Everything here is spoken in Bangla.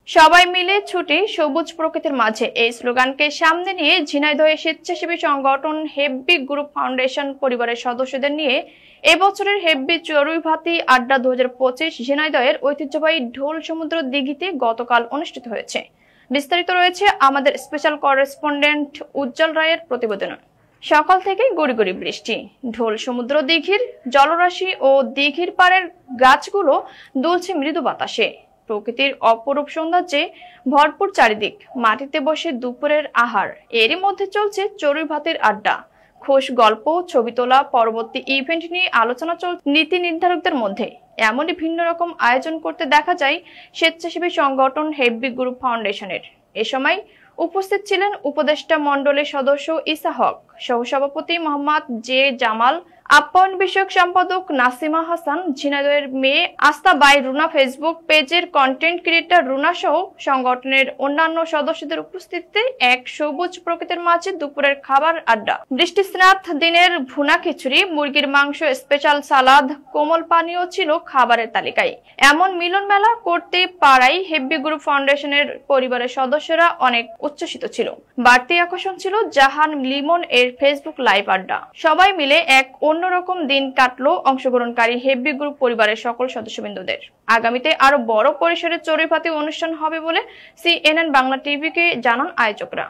সবাই মিলে ছুটি সবুজ প্রকৃতির মাঝে এই স্লোগানকে সামনে নিয়ে ঝিনাইদহে স্বেচ্ছাসেবী সংগঠন হেব্বি গ্রুপ ফাউন্ডেশন পরিবারের সদস্যদের নিয়ে এবছরের হেব্বি চড়ুইভাতি আড্ডা 2025 ঝিনাইদহের ঐতিহ্যবাহী ঢোল সমুদ্র দিঘিতে গতকাল অনুষ্ঠিত হয়েছে। বিস্তারিত রয়েছে আমাদের স্পেশাল করেসপন্ডেন্ট উজ্জ্বল রায়ের প্রতিবেদনে। সকাল থেকে গুড়ি গুড়ি বৃষ্টি, ঢোল সমুদ্র দিঘির জলরাশি ও দিঘির পাড়ের গাছগুলো দুলছে মৃদু বাতাসে। প্রকৃতির অপরূপ সৌন্দর্যে ভরপুর চারিদিক, মাটিতে বসে দুপুরের আহার। এরই মধ্যে চলছে চড়ুইভাতির আড্ডা, খোশ গল্প, ছবি তোলা, পরবর্তী ইভেন্ট নিয়ে আলোচনা চলছে নীতি নির্ধারকদের মধ্যে। এমনই ভিন্ন রকম আয়োজন করতে দেখা যায় স্বেচ্ছাসেবী সংগঠন হেব্বি গ্রুপ ফাউন্ডেশনের। এ সময় উপস্থিত ছিলেন উপদেষ্টা মণ্ডলের সদস্য ইসা হক, সহসভাপতি মোহাম্মদ জে জামাল, আপ্যায়ন বিষয়ক সম্পাদক নাসিমা হাসান, ঝিনাইদহের মেয়ে আস্তা বাই রুনা, ফেসবুক পেজের কন্টেন্ট ক্রিয়েটর রুনা সহ সংগঠনের অন্যান্য সদস্যদের উপস্থিতিতে এক সবুজ প্রকৃতির মাঝে দুপুরের খাবার আড্ডা। বৃষ্টিস্নাত দিনের ভুনা খিচুড়ি, মুরগির মাংস, স্পেশাল সালাদ, কোমল পানীয় ছিল খাবারের তালিকায়। এমন মিলন মেলা করতে পারাই হেব্বি গ্রুপ ফাউন্ডেশনের পরিবারের সদস্যরা অনেক উচ্ছ্বসিত ছিল। বাড়তি আকর্ষণ ছিল জাহান লিমন এর ফেসবুক লাইভ আড্ডা। সবাই মিলে এক অন্যরকম দিন কাটলো অংশগ্রহণকারী হেব্বি গ্রুপ পরিবারের সকল সদস্যবৃন্দদের। আগামীতে আরো বড় পরিসরে চড়ুইভাতি অনুষ্ঠান হবে বলে CNN বাংলা টিভিকে জানান আয়োজকরা।